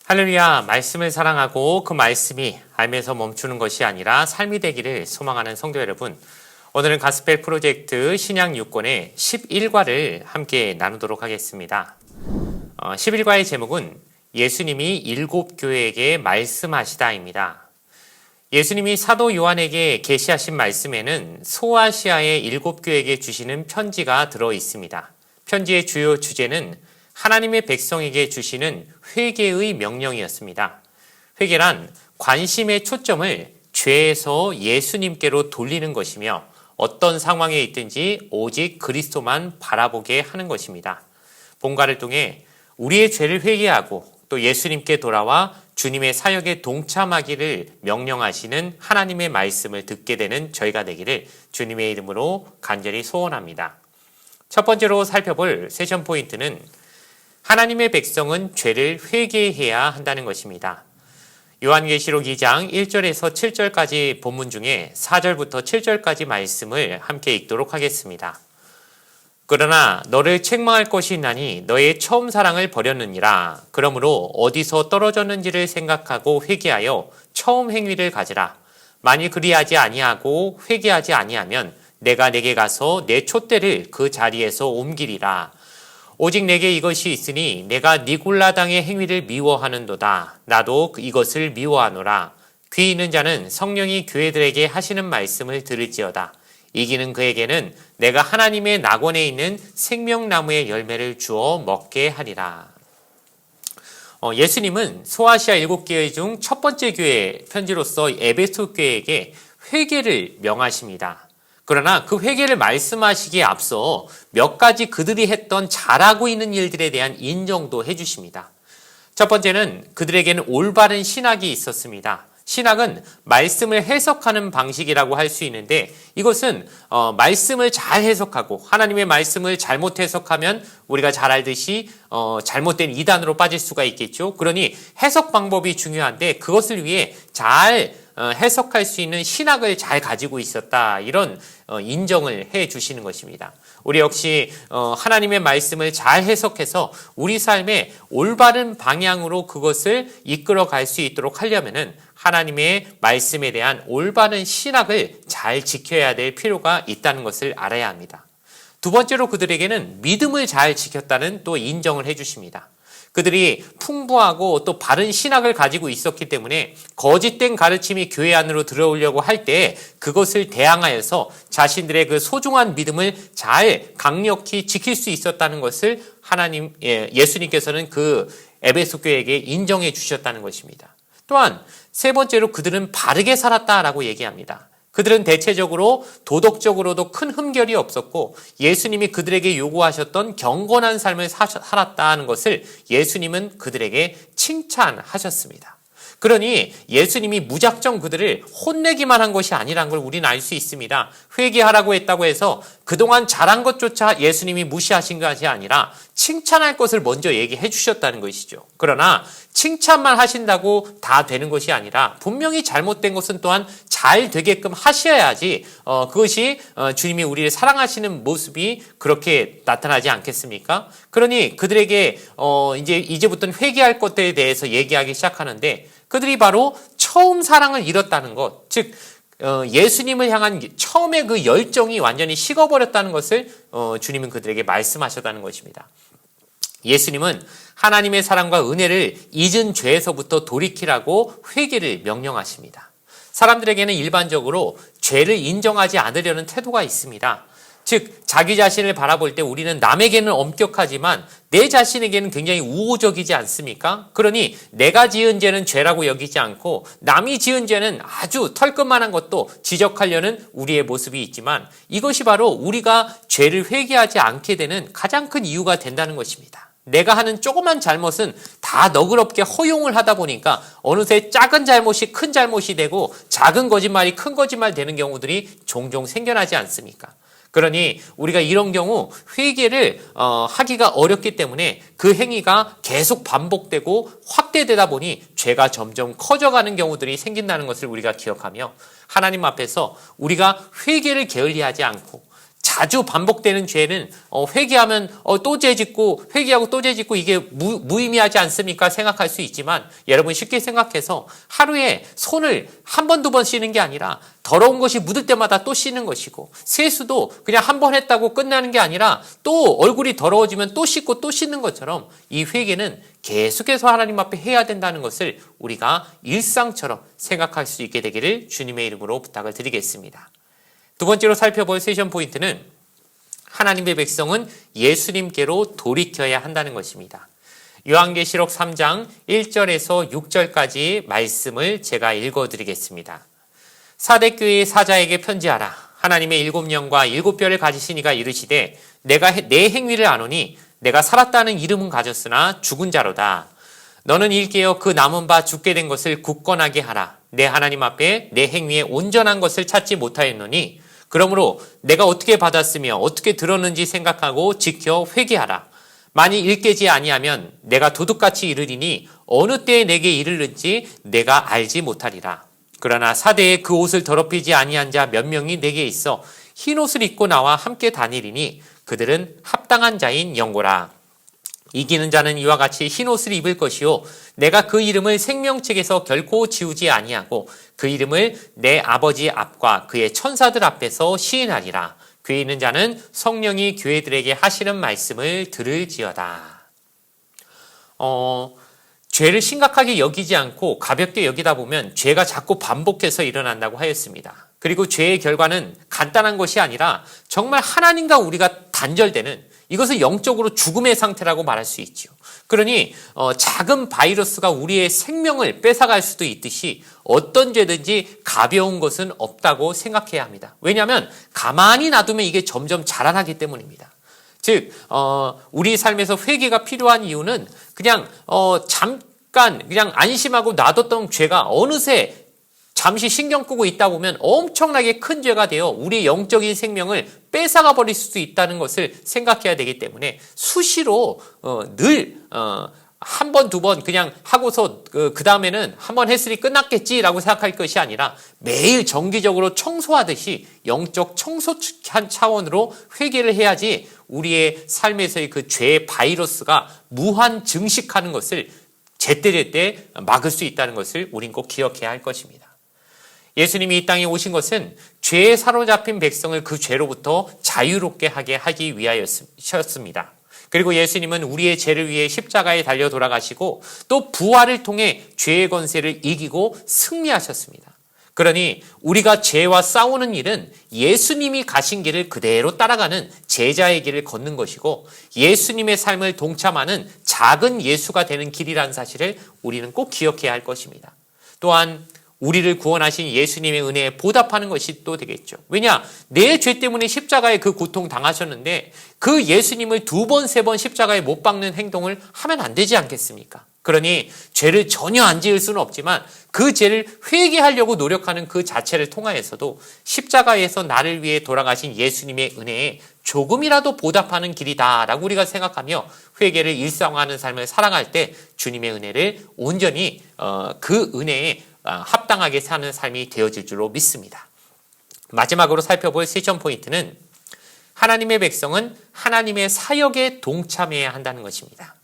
할렐루야, 말씀을 사랑하고 그 말씀이 알면서 멈추는 것이 아니라 삶이 되기를 소망하는 성도 여러분, 오늘은 가스펠 프로젝트 신약 6권의 11과를 함께 나누도록 하겠습니다. 11과의 제목은 예수님이 7교회에게 말씀하시다입니다. 예수님이 사도 요한에게 계시하신 말씀에는 소아시아의 7교회에게 주시는 편지가 들어 있습니다. 편지의 주요 주제는 하나님의 백성에게 주시는 회개의 명령이었습니다. 회개란 관심의 초점을 죄에서 예수님께로 돌리는 것이며 어떤 상황에 있든지 오직 그리스도만 바라보게 하는 것입니다. 본가를 통해 우리의 죄를 회개하고 또 예수님께 돌아와 주님의 사역에 동참하기를 명령하시는 하나님의 말씀을 듣게 되는 저희가 되기를 주님의 이름으로 간절히 소원합니다. 첫 번째로 살펴볼 세션 포인트는 하나님의 백성은 죄를 회개해야 한다는 것입니다. 요한계시록 2장 1절에서 7절까지 본문 중에 4절부터 7절까지 말씀을 함께 읽도록 하겠습니다. 그러나 너를 책망할 것이 있나니 너의 처음 사랑을 버렸느니라. 그러므로 어디서 떨어졌는지를 생각하고 회개하여 처음 행위를 가지라. 만일 그리하지 아니하고 회개하지 아니하면 내가 내게 가서 내 촛대를 그 자리에서 옮기리라. 오직 내게 이것이 있으니 내가 니골라당의 행위를 미워하는도다. 나도 이것을 미워하노라. 귀 있는 자는 성령이 교회들에게 하시는 말씀을 들을지어다. 이기는 그에게는 내가 하나님의 낙원에 있는 생명나무의 열매를 주어 먹게 하리라. 예수님은 소아시아 7교회 중 첫 번째 교회 편지로서 에베소 교회에게 회개를 명하십니다. 그러나 그 회개를 말씀하시기에 앞서 몇 가지 그들이 했던 잘하고 있는 일들에 대한 인정도 해주십니다. 첫 번째는 그들에게는 올바른 신학이 있었습니다. 신학은 말씀을 해석하는 방식이라고 할 수 있는데 이것은 말씀을 잘 해석하고 하나님의 말씀을 잘못 해석하면 우리가 잘 알듯이 잘못된 이단으로 빠질 수가 있겠죠. 그러니 해석 방법이 중요한데 그것을 위해 잘 해석할 수 있는 신학을 잘 가지고 있었다. 이런 인정을 해 주시는 것입니다. 우리 역시 하나님의 말씀을 잘 해석해서 우리 삶의 올바른 방향으로 그것을 이끌어 갈 수 있도록 하려면은 하나님의 말씀에 대한 올바른 신학을 잘 지켜야 될 필요가 있다는 것을 알아야 합니다. 두 번째로 그들에게는 믿음을 잘 지켰다는 또 인정을 해 주십니다. 그들이 풍부하고 또 바른 신학을 가지고 있었기 때문에 거짓된 가르침이 교회 안으로 들어오려고 할 때 그것을 대항하여서 자신들의 그 소중한 믿음을 잘 강력히 지킬 수 있었다는 것을 예수님께서는 그 에베소 교회에게 인정해 주셨다는 것입니다. 또한 세 번째로 그들은 바르게 살았다라고 얘기합니다. 그들은 대체적으로 도덕적으로도 큰 흠결이 없었고 예수님이 그들에게 요구하셨던 경건한 삶을 살았다는 것을 예수님은 그들에게 칭찬하셨습니다. 그러니 예수님이 무작정 그들을 혼내기만 한 것이 아니란 걸 우리는 알 수 있습니다. 회개하라고 했다고 해서 그동안 잘한 것조차 예수님이 무시하신 것이 아니라 칭찬할 것을 먼저 얘기해 주셨다는 것이죠. 그러나 칭찬만 하신다고 다 되는 것이 아니라 분명히 잘못된 것은 또한 잘 되게끔 하셔야지 그것이 주님이 우리를 사랑하시는 모습이 그렇게 나타나지 않겠습니까? 그러니 그들에게 이제부터는 회개할 것들에 대해서 얘기하기 시작하는데 그들이 바로 처음 사랑을 잃었다는 것, 즉 예수님을 향한 처음에 그 열정이 완전히 식어버렸다는 것을 주님은 그들에게 말씀하셨다는 것입니다. 예수님은 하나님의 사랑과 은혜를 잊은 죄에서부터 돌이키라고 회개를 명령하십니다. 사람들에게는 일반적으로 죄를 인정하지 않으려는 태도가 있습니다. 즉 자기 자신을 바라볼 때 우리는 남에게는 엄격하지만 내 자신에게는 굉장히 우호적이지 않습니까? 그러니 내가 지은 죄는 죄라고 여기지 않고 남이 지은 죄는 아주 털끝만한 것도 지적하려는 우리의 모습이 있지만 이것이 바로 우리가 죄를 회개하지 않게 되는 가장 큰 이유가 된다는 것입니다. 내가 하는 조그만 잘못은 다 너그럽게 허용을 하다 보니까 어느새 작은 잘못이 큰 잘못이 되고 작은 거짓말이 큰 거짓말 되는 경우들이 종종 생겨나지 않습니까? 그러니 우리가 이런 경우 회개를 하기가 어렵기 때문에 그 행위가 계속 반복되고 확대되다 보니 죄가 점점 커져가는 경우들이 생긴다는 것을 우리가 기억하며 하나님 앞에서 우리가 회개를 게을리하지 않고 자주 반복되는 죄는 회개하면 또 죄 짓고 회개하고 또 죄 짓고 이게 무의미하지 않습니까? 생각할 수 있지만 여러분 쉽게 생각해서 하루에 손을 한 번, 두 번 씻는 게 아니라 더러운 것이 묻을 때마다 또 씻는 것이고 세수도 그냥 한 번 했다고 끝나는 게 아니라 또 얼굴이 더러워지면 또 씻고 또 씻는 것처럼 이 회개는 계속해서 하나님 앞에 해야 된다는 것을 우리가 일상처럼 생각할 수 있게 되기를 주님의 이름으로 부탁을 드리겠습니다. 두 번째로 살펴볼 세션 포인트는 하나님의 백성은 예수님께로 돌이켜야 한다는 것입니다. 요한계시록 3장 1절에서 6절까지 말씀을 제가 읽어드리겠습니다. 사대교회의 사자에게 편지하라. 하나님의 7영과 7뼈를 가지신 이가 이르시되 내가 내 행위를 아노니 내가 살았다는 이름은 가졌으나 죽은 자로다. 너는 일깨어 그 남은 바 죽게 된 것을 굳건하게 하라. 내 하나님 앞에 내 행위에 온전한 것을 찾지 못하였노니 그러므로 내가 어떻게 받았으며 어떻게 들었는지 생각하고 지켜 회개하라. 만일 일깨지 아니하면 내가 도둑같이 이르리니 어느 때에 내게 이르는지 내가 알지 못하리라. 그러나 사대에 그 옷을 더럽히지 아니한 자 몇 명이 내게 있어 흰 옷을 입고 나와 함께 다니리니 그들은 합당한 자인 영고라. 이기는 자는 이와 같이 흰 옷을 입을 것이요 내가 그 이름을 생명책에서 결코 지우지 아니하고 그 이름을 내 아버지 앞과 그의 천사들 앞에서 시인하리라. 귀에 있는 자는 성령이 교회들에게 하시는 말씀을 들을지어다. 죄를 심각하게 여기지 않고 가볍게 여기다 보면 죄가 자꾸 반복해서 일어난다고 하였습니다. 그리고 죄의 결과는 간단한 것이 아니라 정말 하나님과 우리가 단절되는 이것을 영적으로 죽음의 상태라고 말할 수 있죠. 그러니 작은 바이러스가 우리의 생명을 뺏어갈 수도 있듯이 어떤 죄든지 가벼운 것은 없다고 생각해야 합니다. 왜냐하면 가만히 놔두면 이게 점점 자라나기 때문입니다. 즉 우리 삶에서 회개가 필요한 이유는 그냥 잠깐 그냥 안심하고 놔뒀던 죄가 어느새 잠시 신경 끄고 있다 보면 엄청나게 큰 죄가 되어 우리의 영적인 생명을 뺏어가 버릴 수도 있다는 것을 생각해야 되기 때문에 수시로 늘 한 번, 두 번 그냥 하고서 그 다음에는 한 번 했으니 끝났겠지라고 생각할 것이 아니라 매일 정기적으로 청소하듯이 영적 청소 차원으로 회개를 해야지 우리의 삶에서의 그 죄의 바이러스가 무한 증식하는 것을 제때제때 막을 수 있다는 것을 우린 꼭 기억해야 할 것입니다. 예수님이 이 땅에 오신 것은 죄에 사로잡힌 백성을 그 죄로부터 자유롭게 하기 위하였습니다. 그리고 예수님은 우리의 죄를 위해 십자가에 달려 돌아가시고 또 부활을 통해 죄의 권세를 이기고 승리하셨습니다. 그러니 우리가 죄와 싸우는 일은 예수님이 가신 길을 그대로 따라가는 제자의 길을 걷는 것이고 예수님의 삶을 동참하는 작은 예수가 되는 길이라는 사실을 우리는 꼭 기억해야 할 것입니다. 또한 우리를 구원하신 예수님의 은혜에 보답하는 것이 또 되겠죠. 왜냐? 내 죄 때문에 십자가에 그 고통 당하셨는데 그 예수님을 두 번, 세 번 십자가에 못 박는 행동을 하면 안 되지 않겠습니까? 그러니 죄를 전혀 안 지을 수는 없지만 그 죄를 회개하려고 노력하는 그 자체를 통하여서도 십자가에서 나를 위해 돌아가신 예수님의 은혜에 조금이라도 보답하는 길이다라고 우리가 생각하며 회개를 일상화하는 삶을 살아갈 때 주님의 은혜를 온전히 그 은혜에 합당하게 사는 삶이 되어질 줄로 믿습니다. 마지막으로 살펴볼 세션 포인트는 하나님의 백성은 하나님의 사역에 동참해야 한다는 것입니다.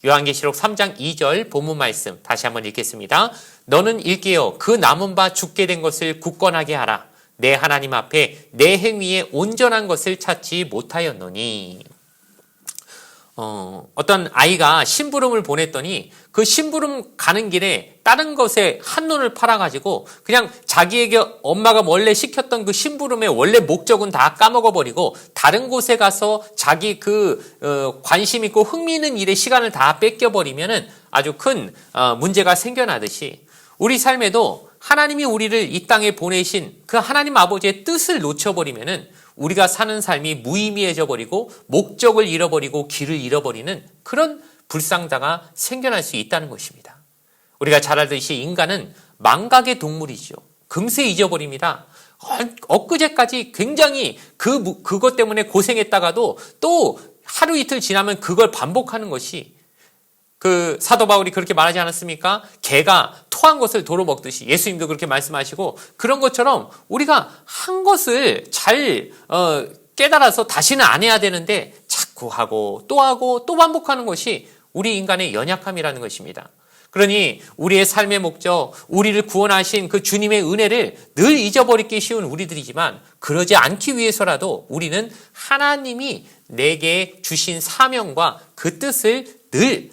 요한계시록 3장 2절 본문 말씀 다시 한번 읽겠습니다. 너는 일깨어 그 남은 바 죽게 된 것을 굳건하게 하라. 내 하나님 앞에 내 행위에 온전한 것을 찾지 못하였노니. 어떤 아이가 심부름을 보냈더니 그 심부름 가는 길에 다른 것에 한눈을 팔아가지고 그냥 자기에게 엄마가 원래 시켰던 그 심부름의 원래 목적은 다 까먹어버리고 다른 곳에 가서 자기 관심 있고 흥미 있는 일에 시간을 다 뺏겨버리면은 아주 큰 문제가 생겨나듯이 우리 삶에도 하나님이 우리를 이 땅에 보내신 그 하나님 아버지의 뜻을 놓쳐버리면은 우리가 사는 삶이 무의미해져 버리고 목적을 잃어버리고 길을 잃어버리는 그런 불상자가 생겨날 수 있다는 것입니다. 우리가 잘 알듯이 인간은 망각의 동물이죠. 금세 잊어버립니다. 엊그제까지 굉장히 그것 때문에 고생했다가도 또 하루 이틀 지나면 그걸 반복하는 것이 그 사도 바울이 그렇게 말하지 않았습니까? 개가 토한 것을 도로 먹듯이 예수님도 그렇게 말씀하시고 그런 것처럼 우리가 한 것을 잘 깨달아서 다시는 안 해야 되는데 자꾸 하고 또 반복하는 것이 우리 인간의 연약함이라는 것입니다. 그러니 우리의 삶의 목적, 우리를 구원하신 그 주님의 은혜를 늘 잊어버리기 쉬운 우리들이지만 그러지 않기 위해서라도 우리는 하나님이 내게 주신 사명과 그 뜻을 늘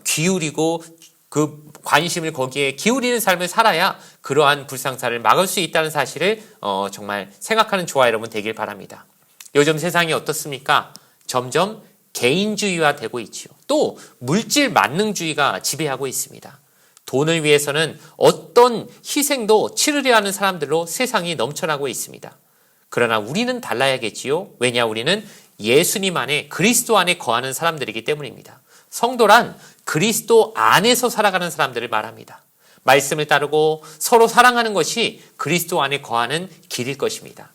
기울이고 그 관심을 거기에 기울이는 삶을 살아야 그러한 불상사를 막을 수 있다는 사실을 정말 생각하는 저와 여러분 되길 바랍니다. 요즘 세상이 어떻습니까? 점점 개인주의화되고 있지요. 또 물질 만능주의가 지배하고 있습니다. 돈을 위해서는 어떤 희생도 치르려 하는 사람들로 세상이 넘쳐나고 있습니다. 그러나 우리는 달라야겠지요. 왜냐, 우리는 예수님 안에, 그리스도 안에 거하는 사람들이기 때문입니다. 성도란 그리스도 안에서 살아가는 사람들을 말합니다. 말씀을 따르고 서로 사랑하는 것이 그리스도 안에 거하는 길일 것입니다.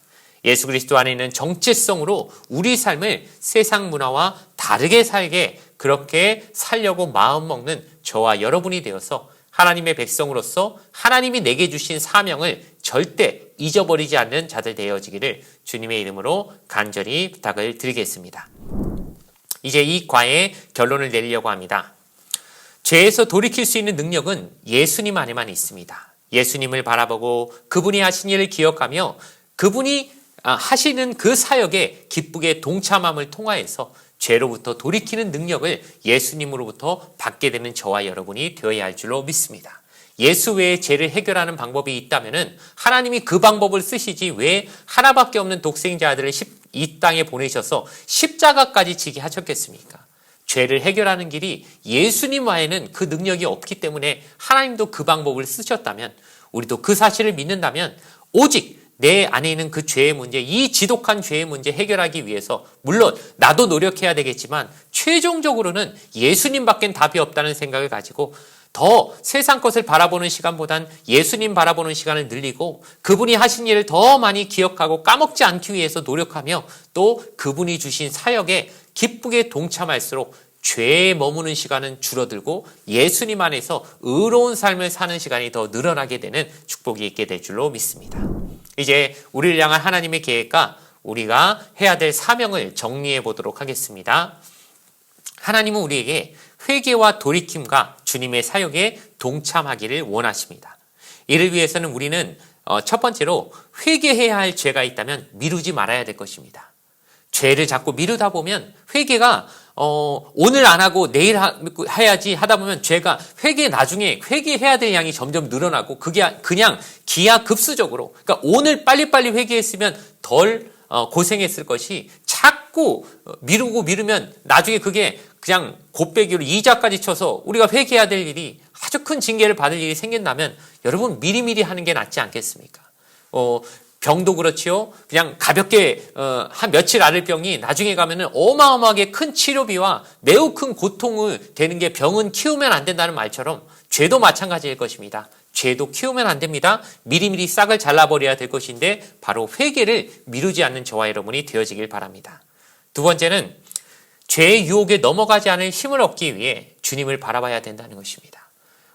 예수 그리스도 안에 있는 정체성으로 우리 삶을 세상 문화와 다르게 살게, 그렇게 살려고 마음먹는 저와 여러분이 되어서 하나님의 백성으로서 하나님이 내게 주신 사명을 절대 잊어버리지 않는 자들 되어지기를 주님의 이름으로 간절히 부탁을 드리겠습니다. 이제 이 과의 결론을 내리려고 합니다. 죄에서 돌이킬 수 있는 능력은 예수님 안에만 있습니다. 예수님을 바라보고 그분이 하신 일을 기억하며 그분이 하시는 그 사역에 기쁘게 동참함을 통하여서 죄로부터 돌이키는 능력을 예수님으로부터 받게 되는 저와 여러분이 되어야 할 줄로 믿습니다. 예수 외에 죄를 해결하는 방법이 있다면 하나님이 그 방법을 쓰시지 왜 하나밖에 없는 독생자 아들을 이 땅에 보내셔서 십자가까지 지게 하셨겠습니까? 죄를 해결하는 길이 예수님 외에는 그 능력이 없기 때문에 하나님도 그 방법을 쓰셨다면, 우리도 그 사실을 믿는다면 오직 내 안에 있는 그 죄의 문제, 이 지독한 죄의 문제 해결하기 위해서 물론 나도 노력해야 되겠지만 최종적으로는 예수님밖엔 답이 없다는 생각을 가지고 더 세상 것을 바라보는 시간보단 예수님 바라보는 시간을 늘리고 그분이 하신 일을 더 많이 기억하고 까먹지 않기 위해서 노력하며 또 그분이 주신 사역에 기쁘게 동참할수록 죄에 머무는 시간은 줄어들고 예수님 안에서 의로운 삶을 사는 시간이 더 늘어나게 되는 축복이 있게 될 줄로 믿습니다. 이제 우리를 향한 하나님의 계획과 우리가 해야 될 사명을 정리해 보도록 하겠습니다. 하나님은 우리에게 회개와 돌이킴과 주님의 사역에 동참하기를 원하십니다. 이를 위해서는 우리는 첫 번째로 회개해야 할 죄가 있다면 미루지 말아야 될 것입니다. 죄를 자꾸 미루다 보면 회개가 오늘 안 하고 내일 해야지 하다 보면 죄가 나중에 회개해야 될 양이 점점 늘어나고 그게 그냥 기하급수적으로, 그러니까 오늘 빨리빨리 회개했으면 덜 고생했을 것이 자꾸 미루면 나중에 그게 그냥 곱빼기로 이자까지 쳐서 우리가 회개해야 될 일이 아주 큰 징계를 받을 일이 생긴다면 여러분 미리미리 하는 게 낫지 않겠습니까? 병도 그렇지요. 그냥 가볍게 한 며칠 앓을 병이 나중에 가면은 어마어마하게 큰 치료비와 매우 큰 고통을 되는 게, 병은 키우면 안 된다는 말처럼 죄도 마찬가지일 것입니다. 죄도 키우면 안 됩니다. 미리미리 싹을 잘라버려야 될 것인데 바로 회개를 미루지 않는 저와 여러분이 되어지길 바랍니다. 두 번째는 죄의 유혹에 넘어가지 않을 힘을 얻기 위해 주님을 바라봐야 된다는 것입니다.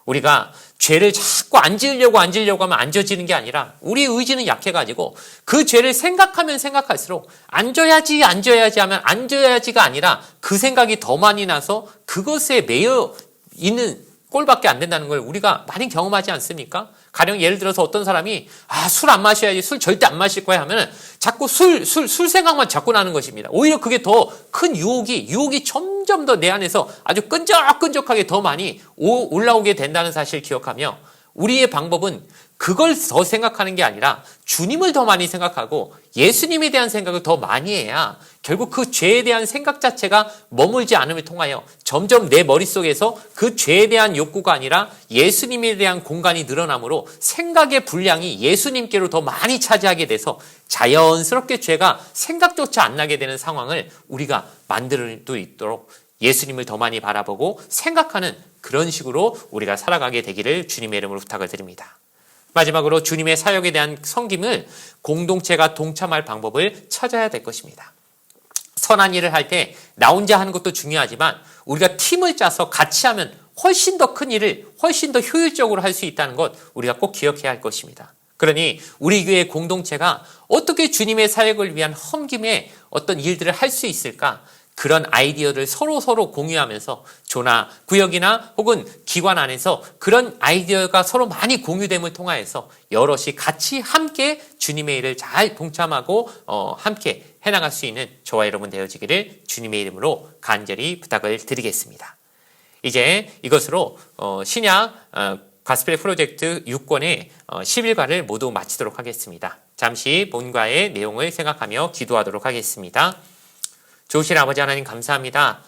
우리가 죄를 자꾸 안 지으려고 하면 안 져지는 게 아니라 우리 의지는 약해가지고 그 죄를 생각하면 생각할수록 안 져야지 하면 안 져야지가 아니라 그 생각이 더 많이 나서 그것에 매여 있는 꼴밖에 안 된다는 걸 우리가 많이 경험하지 않습니까? 가령 예를 들어서 어떤 사람이 술 안 마셔야지, 술 절대 안 마실 거야 하면은 자꾸 술 생각만 자꾸 나는 것입니다. 오히려 그게 더 큰 유혹이 점점 더 내 안에서 아주 끈적끈적하게 더 많이 올라오게 된다는 사실을 기억하며, 우리의 방법은 그걸 더 생각하는 게 아니라 주님을 더 많이 생각하고 예수님에 대한 생각을 더 많이 해야 결국 그 죄에 대한 생각 자체가 머물지 않음을 통하여 점점 내 머릿속에서 그 죄에 대한 욕구가 아니라 예수님에 대한 공간이 늘어나므로 생각의 분량이 예수님께로 더 많이 차지하게 돼서 자연스럽게 죄가 생각조차 안 나게 되는 상황을 우리가 만들 수 있도록 예수님을 더 많이 바라보고 생각하는 그런 식으로 우리가 살아가게 되기를 주님의 이름으로 부탁을 드립니다. 마지막으로 주님의 사역에 대한 섬김을 공동체가 동참할 방법을 찾아야 될 것입니다. 선한 일을 할 때 나 혼자 하는 것도 중요하지만 우리가 팀을 짜서 같이 하면 훨씬 더 큰 일을 훨씬 더 효율적으로 할 수 있다는 것 우리가 꼭 기억해야 할 것입니다. 그러니 우리 교회 공동체가 어떻게 주님의 사역을 위한 험김에 어떤 일들을 할 수 있을까? 그런 아이디어를 서로 공유하면서 조나 구역이나 혹은 기관 안에서 그런 아이디어가 서로 많이 공유됨을 통하여서 여럿이 같이 함께 주님의 일을 잘 동참하고 함께 해나갈 수 있는 저와 여러분 되어지기를 주님의 이름으로 간절히 부탁을 드리겠습니다. 이제 이것으로 신약 가스펠 프로젝트 6권의 11과를 모두 마치도록 하겠습니다. 잠시 본과의 내용을 생각하며 기도하도록 하겠습니다. 좋으신 아버지 하나님 감사합니다.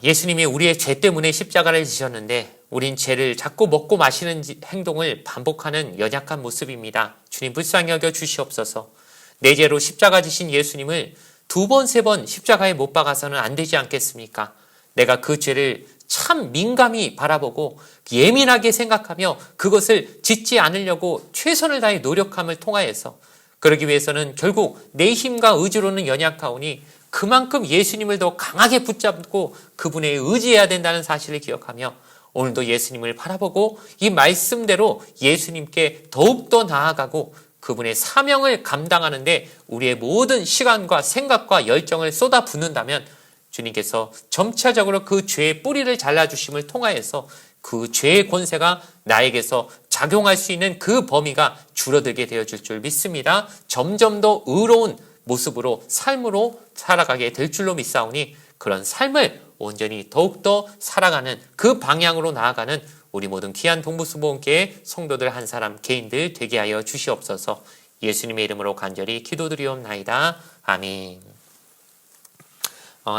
예수님이 우리의 죄 때문에 십자가를 지셨는데 우린 죄를 자꾸 먹고 마시는 행동을 반복하는 연약한 모습입니다. 주님 불쌍히 여겨 주시옵소서. 내 죄로 십자가 지신 예수님을 2번, 3번 십자가에 못 박아서는 안 되지 않겠습니까? 내가 그 죄를 참 민감히 바라보고 예민하게 생각하며 그것을 짓지 않으려고 최선을 다해 노력함을 통하여서 그러기 위해서는 결국 내 힘과 의지로는 연약하오니 그만큼 예수님을 더 강하게 붙잡고 그분에 의지해야 된다는 사실을 기억하며 오늘도 예수님을 바라보고 이 말씀대로 예수님께 더욱더 나아가고 그분의 사명을 감당하는데 우리의 모든 시간과 생각과 열정을 쏟아붓는다면 주님께서 점차적으로 그 죄의 뿌리를 잘라주심을 통하여서 그 죄의 권세가 나에게서 작용할 수 있는 그 범위가 줄어들게 되어질 줄 믿습니다. 점점 더 의로운 모습으로 삶으로 살아가게 될 줄로 믿사오니 그런 삶을 온전히 더욱더 살아가는 그 방향으로 나아가는 우리 모든 귀한 동부수보원교회 성도들 한 사람 개인들 되게 하여 주시옵소서. 예수님의 이름으로 간절히 기도드리옵나이다. 아멘.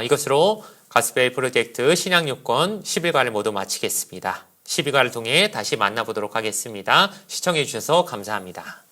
이것으로 가스펠 프로젝트 신약 6권 11과를 모두 마치겠습니다. 12과를 통해 다시 만나보도록 하겠습니다. 시청해 주셔서 감사합니다.